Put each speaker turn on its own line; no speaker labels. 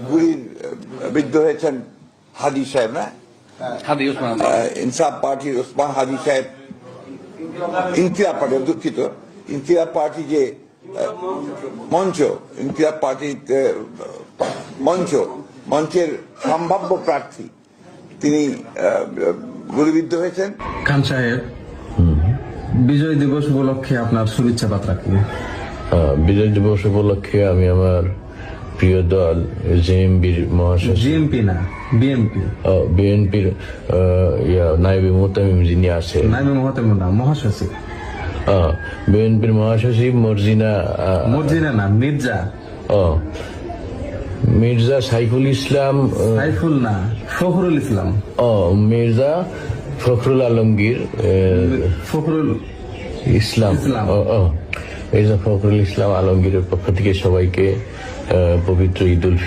গুলির বিদ্ধ হয়েছেন হাদি সাহেব, না
হাদি ওসমান
ইনসাফ পার্টির ওসমান হাদি সাহেব, ইনকিলাব পার্টি, দুঃখিত, ইনকিলাব পার্টি যে মঞ্চ, ইনকিলাব পার্টির মঞ্চের সম্ভাব্য প্রার্থী, তিনি গুলিবিদ্ধ হয়েছেন।
খান সাহেব, বিজয় দিবস উপলক্ষে আপনার শুভেচ্ছা বার্তা কি?
বিজয় দিবস উপলক্ষে আমি আমার প্রিয় দল জেএমবির মহাসচিব,
জিএমপি না বিএনপি,
বিএনপির নায়েবে মোহতামিম যিনি আছেন,
নাইবে মহতামিম না, মহাসচিব,
বিএনপির মহাসচিব মর্জিনা
না মির্জা,
মির্জা সাইফুল ইসলাম,
সাইফুল না ফখরুল ইসলাম,
মির্জা ফখরুল আলমগীর,
ফখরুল
ইসলাম, মির্জা ফখরুল ইসলাম আলমগীরের পক্ষ থেকে সবাইকে পবিত্র ঈদ উল ফিতর